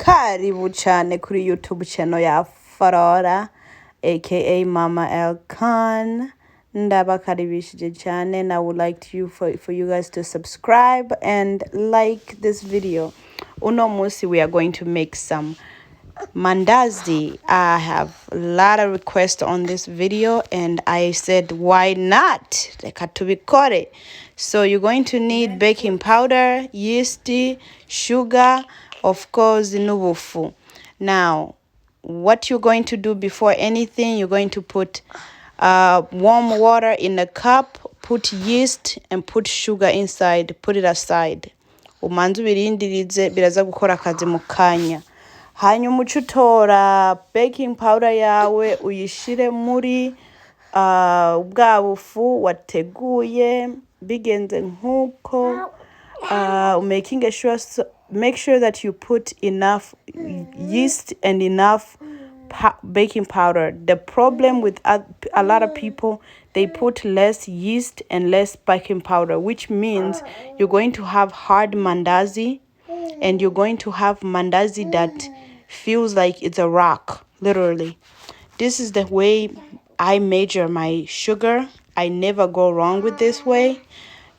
Karibu cyane kuri YouTube channel ya Farora aka Mama El Khan. Ndabakaribishije cyane, and I would like for you guys to subscribe and like this video. Uno musi we are going to make some Mandazi. I have a lot of requests on this video and I said why not? Reka tubikore. So you're going to need baking powder, yeast, sugar, of course nubufu. Now what you're going to do before anything, you're going to put warm water in a cup, put yeast and put sugar inside, put it aside. Umanzu birindirize biraza gukora akazi mu kanya. Hanyuma ucutora baking powder yawe uyishire muri bwa bufu wateguye bigenze nkuko make sure that you put enough yeast and enough baking powder. The problem with a lot of people, they put less yeast and less baking powder, which means you're going to have hard mandazi and you're going to have mandazi that feels like it's a rock, literally. This is the way I measure my sugar. I never go wrong with this way.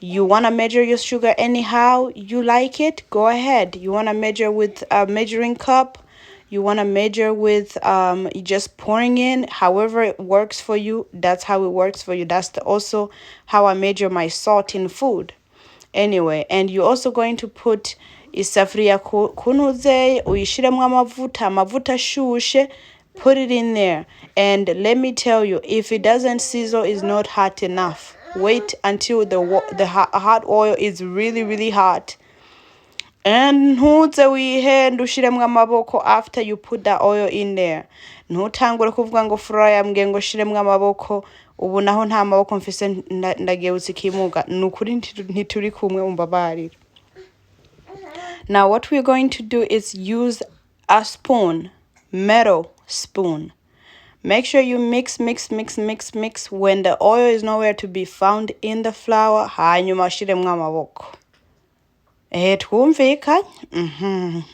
You want to measure your sugar anyhow you like it, go ahead. You want to measure with a measuring cup, you want to measure with just pouring in, however it works for you, that's how it works for you. That's also how I measure my salt in food. Anyway, and you're also going to put isafuriya kunuze uyishiremo amavuta shushe, put it in there. And let me tell you, if it doesn't sizzle, it's not hot enough. Wait until the hot oil is really hot. And ntuze wihende ushiremo amaboko after you put that oil in there. Ntutangure kuvuga ngo Flora yambwiye ngo shiremo amaboko, ubu naho nta maboko mfise ndagewutse kimuga. Nukuri ntituri kumwe umbabarira. Now what we're going to do is use a spoon, metal spoon. Make sure you mix. When the oil is nowhere to be found in the flour, hanyuma shiremwo amaboko. Twumvikanye?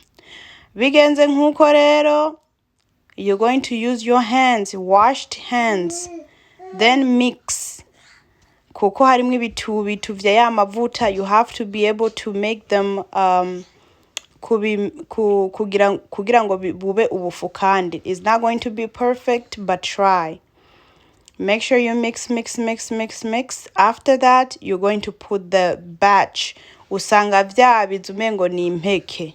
Bigenze nkuko rero, you're going to use your hands, washed hands, then mix. Kuko harimo ibitu vya ya mavuta, you have to be able to make them kugira ngo bube ubufu kandi. It's not going to be perfect, but try. Make sure you mix. After that, you're going to put the batch. Usanga vyabize umengo ni impeke.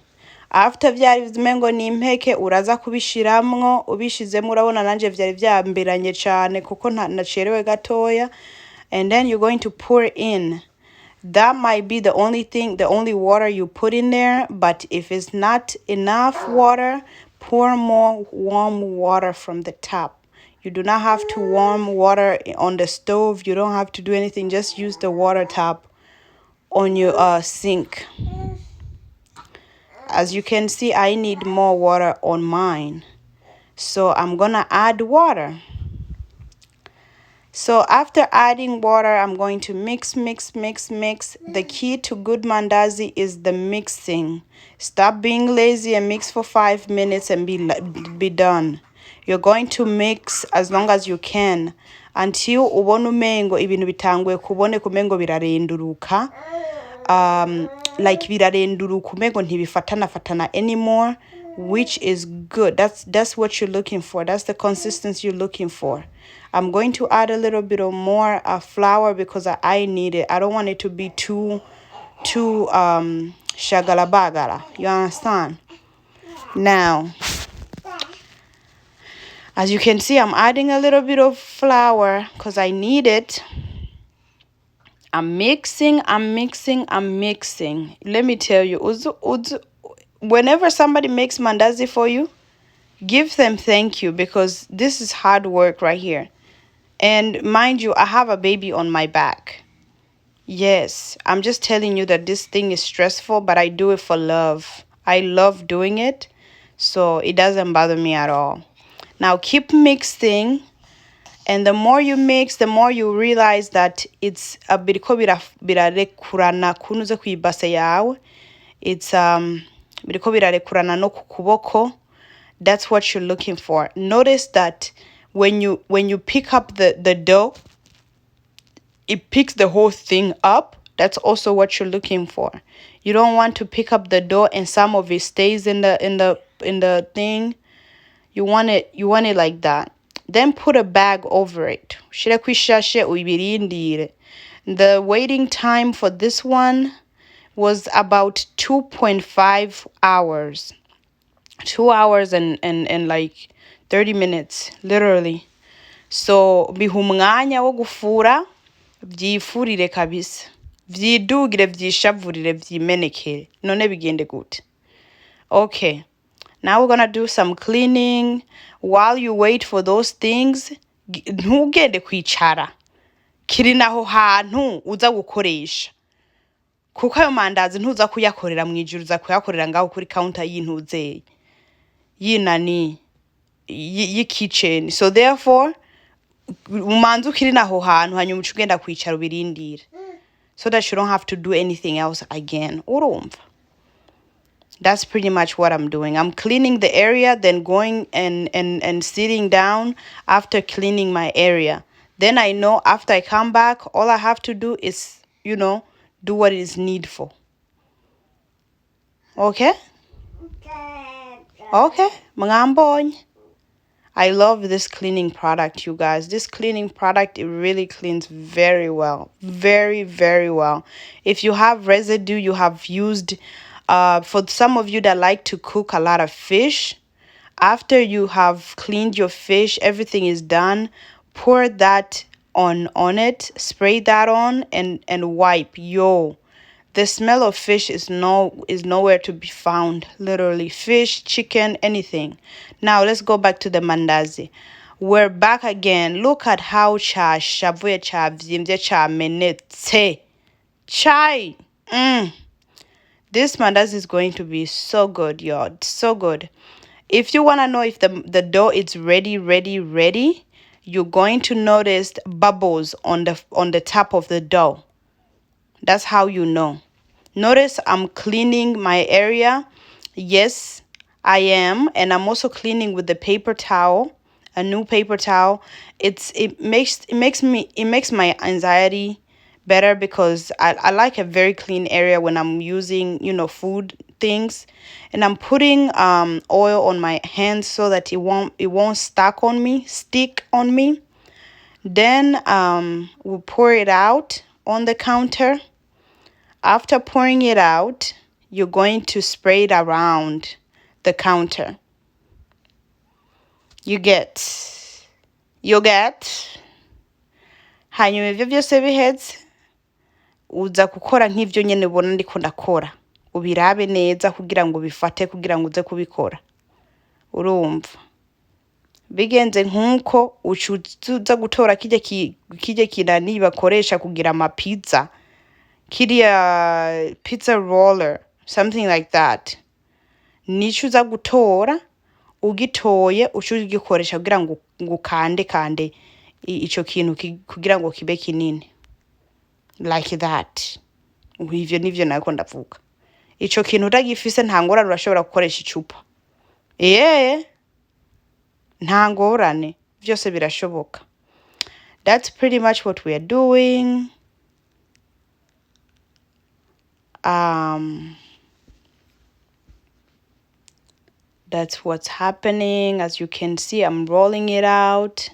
After vyabize umengo ni impeke, uraza kubishiramwo, ubishizemo urabona nanje vyari vyambiranye cyane kuko nacerewe gatoya. And then you're going to pour in. That might be the only water you put in there, but if it's not enough water, pour more warm water from the top. You do not have to warm water on the stove. You don't have to do anything. Just use the water tap on your sink. As you can see, I need more water on mine. So I'm gonna add water. So after adding water, I'm going to mix. The key to good mandazi is the mixing. Stop being lazy and mix for 5 minutes and be done. You're going to mix as long as you can until ubona umengo ibintu bitanguye kuboneka umengo birarenduruka. Like birarenduruka umengo ntibifatana anymore, which is good. That's what you're looking for. That's the consistency you're looking for. I'm going to add a little bit of more flour because I need it. I don't want it to be too shagalabagala. You understand? Now, as you can see, I'm adding a little bit of flour because I need it. I'm mixing. Let me tell you, whenever somebody makes mandazi for you, give them thank you because this is hard work right here. And mind you, I have a baby on my back. Yes, I'm just telling you that this thing is stressful, but I do it for love. I love doing it, so it doesn't bother me at all. Now keep mixing, and the more you mix, the more you realize that it's a biriko birarekurana kunuze kwibase yawe. It's biriko birarekurana no ku kuboko. That's what you're looking for. Notice that when you pick up the dough, it picks the whole thing up. That's also what you're looking for. You don't want to pick up the dough and some of it stays in the thing. You want it like that. Then put a bag over it. Shira kwishashe uyibirindire. The waiting time for this one was about 2.5 hours. 2 hours and like 30 minutes, literally. So biha umwanya wo gufura, vyifurire kabisa. Vyidugire, vyishavurire, vyimenekere. None bigende gute. Okay. Now we're gonna do some cleaning. While you wait for those things, ntugende kwicara. Kiri naho hantu uza gukoresha. Kuko ayo mandazi ntuza kuyakorera mwijuru, uza kuyakorera ngaho kuri counter y'intuzeye. Yinani kitchen. So therefore umanzu kiri naho hantu hanyuma ucugenda kwicara ubirindira, so that you don't have to do anything else again. Urumva? That's pretty much what I'm doing. I'm cleaning the area, then going and sitting down after cleaning my area. Then I know after I come back, all I have to do is, do what is needful. Okay? Okay. Mngambonye. I love this cleaning product, you guys. This cleaning product, it really cleans very well. Very, very well. If you have residue you have used, for some of you that like to cook a lot of fish, after you have cleaned your fish, everything is done, pour that on it, spray that on, and wipe. Yo, the smell of fish is nowhere to be found. Literally, fish, chicken, anything. Now let's go back to the mandazi. We're back again. Look at how shavuye chavyimbye chamenetse. Chai. This mandazi is going to be so good, y'all. So good. If you want to know if the dough is ready, you're going to notice bubbles on the top of the dough. That's how you know. Notice I'm cleaning my area. Yes, I am. And I'm also cleaning with the paper towel, a new paper towel. It makes my anxiety better, because I like a very clean area when I'm using, food things. And I'm putting oil on my hands so that it won't stick on me. Then we'll pour it out on the counter. After pouring it out, you're going to spray it around the counter. You get. Hanyuma ivyo byose biheze, uza gukora nk'ivyo nyene ubona ndiko ndakora. Ubirabe neza kugira ngo bifate, kugira ngo uze kubikora. Urumva? Bigenze nkuko uza gutora kije kinani bakoresha kugira ama pizza. Kiriya pizza roller, something like that. Nico uza gutora, ugitoye ucugikoresha kugira ngo kande ico kintu kugira ngo kibe kinini. Like that. Ivyo nivyo nako ndavuga. Ico kintu utagifise nta ngorane urashobora gukoresha icupa. Nta ngorane, byose birashoboka. That's pretty much what we are doing. That's what's happening. As you can see, I'm rolling it out.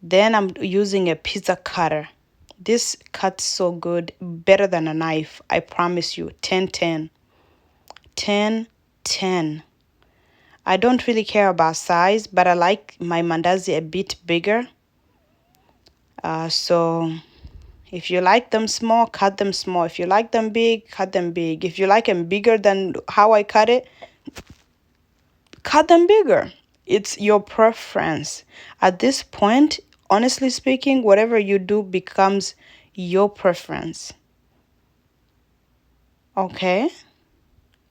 Then I'm using a pizza cutter. This cuts so good, better than a knife. I promise you. 10-10. 10-10. I don't really care about size, but I like my mandazi a bit bigger. So if you like them small, cut them small. If you like them big, cut them big. If you like them bigger than how I cut it, cut them bigger. It's your preference. At this point, honestly speaking, whatever you do becomes your preference. Okay?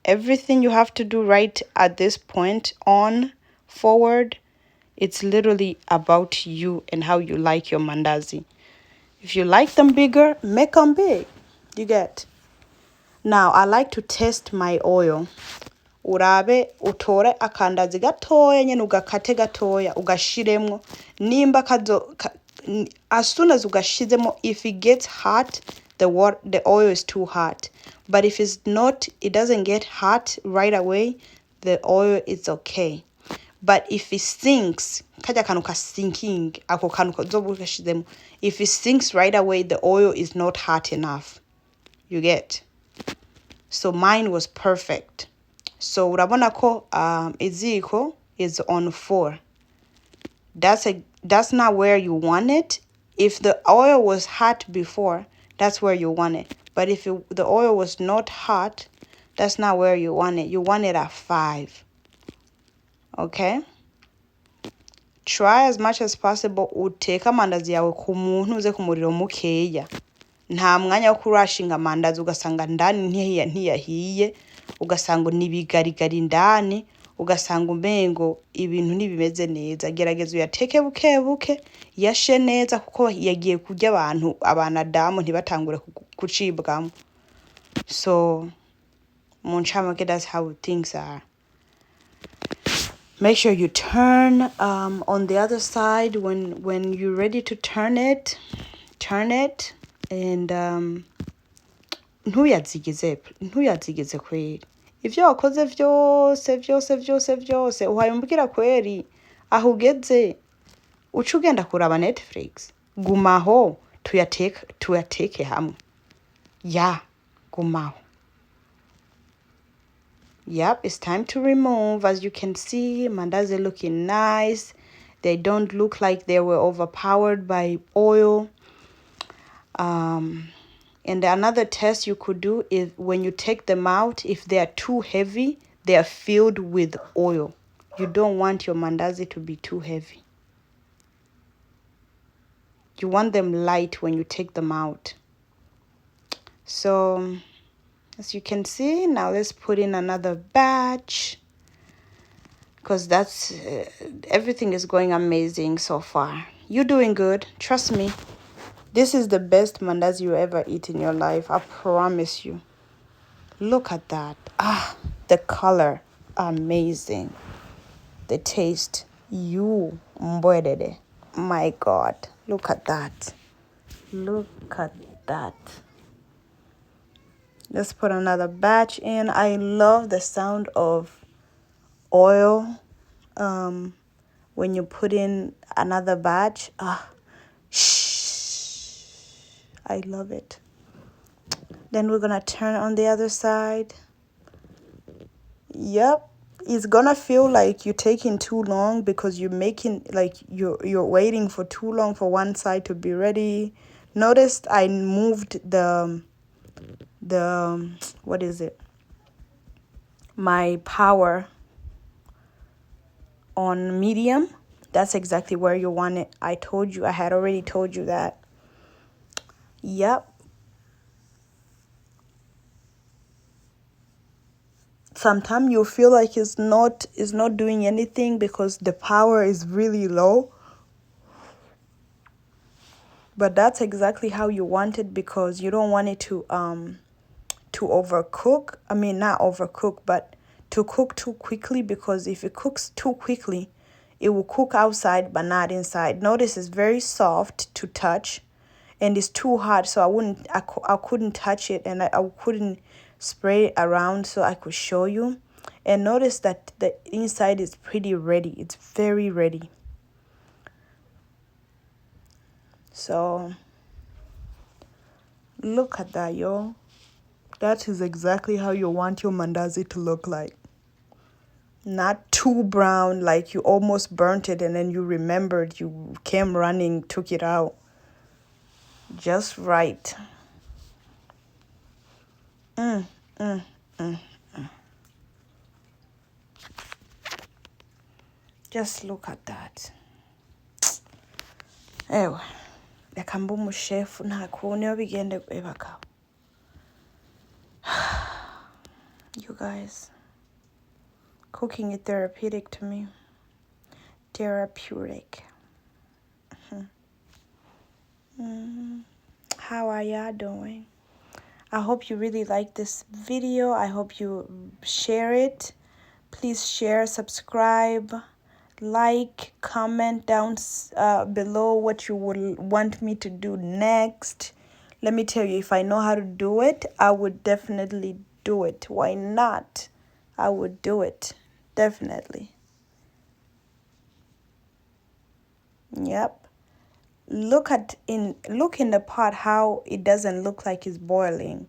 Everything you have to do right at this point on forward, it's literally about you and how you like your mandazi. If you like them bigger, make them big. You get. Now I like to test my oil. Urabe utore akandazi gatoya nyene ugakate gatoya ugashiremwo nimba as soon as ugashizemo, if it gets hot, the oil is too hot. But if it's not, it doesn't get hot right away, the oil is okay. But if it sinks, sinking, if it sinks right away, the oil is not hot enough. You get? So mine was perfect. So urabona ko iziko is on 4. That's not where you want it. If the oil was hot before, that's where you want it. But if the oil was not hot, that's not where you want it. You want it at 5. Okay? Try as much as possible uteka amandazi yawe ku muntu uze ku muriro mukeya. Nta mwanya wo kurashinga amandazi ugasanga ndani ntiyahiye, ugasanga nibigarigari ndani, ugasanga umengo ibintu ntibimeze neza. Gerageza uyateke buke buke yashe neza kuko yagiye kurya abanadamu ntibatangure kucibwamo. So munchamake, that's how things are. Make sure you turn on the other side when you're ready to turn it and ntuyazigeze kweri. Ivyo wakoze vyose uhayumbukira kweri aho ugeze uca ugenda kuraba Netflix. Gumaho tuyateke hamwe. Gumaho. Yep, it's time to remove. As you can see, mandazi looking nice. They don't look like they were overpowered by oil. And another test you could do is when you take them out, if they are too heavy, they are filled with oil. You don't want your mandazi to be too heavy. You want them light when you take them out. So as you can see, now let's put in another batch, because that's everything is going amazing so far. You're doing good, trust me. This is the best mandazi you ever eat in your life, I promise you. Look at that. The color, amazing. The taste, you mbwedede. My God, look at that. Look at that. Let's put another batch in. I love the sound of oil when you put in another batch. Shh. I love it. Then we're gonna turn on the other side. Yep. It's gonna feel like you're taking too long because you're making like you're waiting for too long for one side to be ready. Notice I moved the what is it? My power on medium. That's exactly where you want it. I had already told you that. Yep. Sometimes you feel like it's not doing anything because the power is really low. But that's exactly how you want it, because you don't want it to overcook. I mean, not overcook, but to cook too quickly, because if it cooks too quickly, it will cook outside but not inside. Notice it's very soft to touch and it's too hot, so I couldn't touch it, and I couldn't spray it around so I could show you. And notice that the inside is pretty ready. It's very ready. So look at that, yo. That is exactly how you want your mandazi to look like. Not too brown, like you almost burnt it and then you remembered, you came running, took it out. Just right. Just look at that. Ewe, reka mbe umushefu nta kuntu iyo bigende ebaka. You guys, cooking is therapeutic to me. Therapeutic. How are y'all doing? I hope you really like this video. I hope you share it. Please share, subscribe, like, comment down below what you would want me to do next. Let me tell you, if I know how to do it, I would definitely do it. Why not? I would do it. Definitely. Yep. Look in the pot how it doesn't look like it's boiling.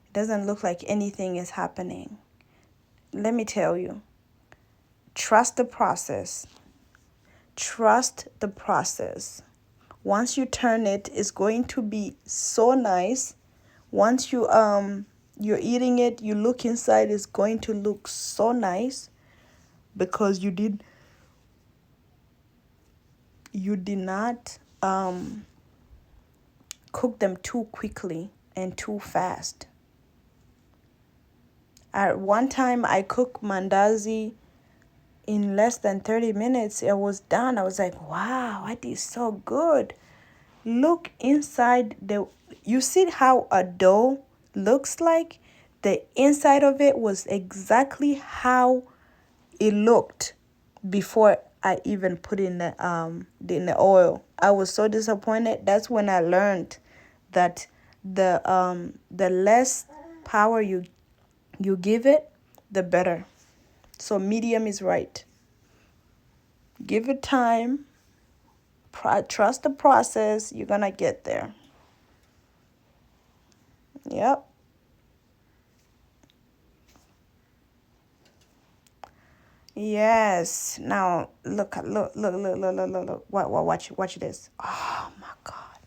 It doesn't look like anything is happening. Let me tell you, trust the process. Trust the process. Once you turn it, it's going to be so nice. Once you're eating it, you look inside, it's going to look so nice because you did not cook them too quickly and too fast. At one time, I cooked mandazi in less than 30 minutes. It was done. I was like, wow, that is so good. Look inside you see how a dough looks like? The inside of it was exactly how it looked before I even put in the oil. I was so disappointed. That's when I learned that the less power you give it, the better. So medium is right. Give it time. Trust the process. You're gonna get there. Yep. Yes. Now look. Watch this. Oh my God.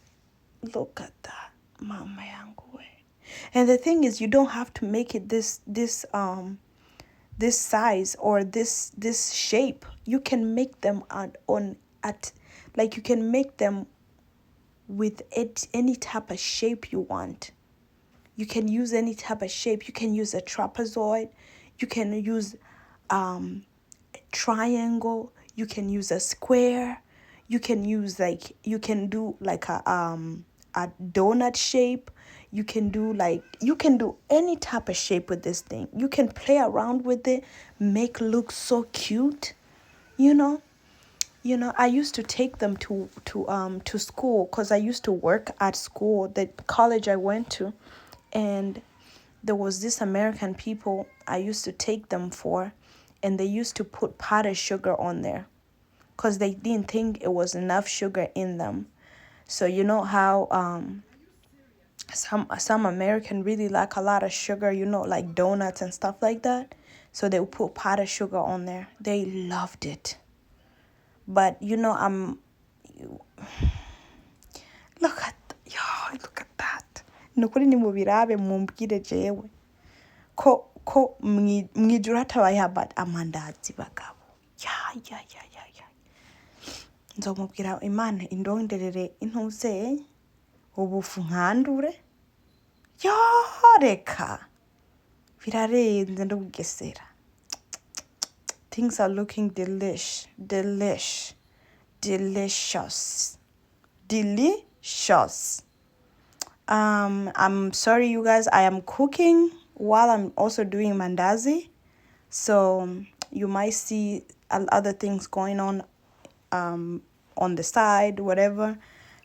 Look at that. Mama yangu. And the thing is, you don't have to make it this size or this shape. You can make them you can make them with any type of shape you want. You can use any type of shape. You can use a trapezoid. You can use triangle. You can use a square. You can use you can do like a donut shape. You can do any type of shape with this thing. You can play around with it, make look so cute. I used to take them to school because I used to work at school, the college I went to, and there was this American people I used to take them for, and they used to put powdered sugar on there because they didn't think it was enough sugar in them. So you know how some American really like a lot of sugar, like donuts and stuff like that. So they would put powdered sugar on there. They loved it. But look at that. Nukuri ni mubirabe mumbwire jewe. Ko mwijuru hatabaye but amandazi bagabo. Ya. Nzomubwira Imana indonderere intuze ubufu nkandure. Reka. Birarenze ndobugesera. Things are looking delicious. I'm sorry, you guys. I am cooking while I'm also doing mandazi, so you might see other things going on the side, whatever.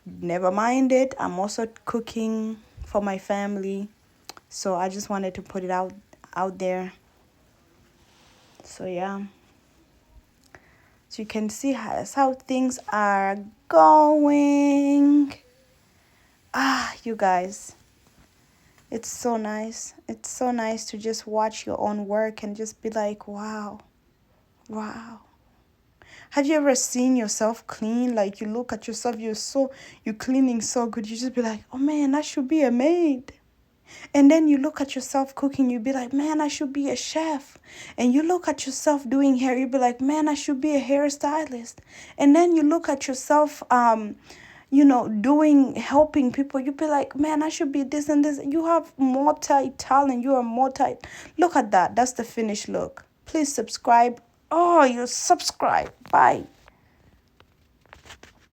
Never mind it. I'm also cooking for my family, so I just wanted to put it out there. So yeah. So you can see how things are going. You guys, it's so nice. It's so nice to just watch your own work and just be like, wow. Have you ever seen yourself clean? Like you look at yourself, you're cleaning so good. You just be like, oh man, I should be a maid. And then you look at yourself cooking, you be like, man, I should be a chef. And you look at yourself doing hair, you be like, man, I should be a hairstylist. And then you look at yourself, helping people, you be like, man, I should be this and this. You have multi-talent. You are look at that. That's the finished look. Please subscribe. Oh, you subscribe. Bye.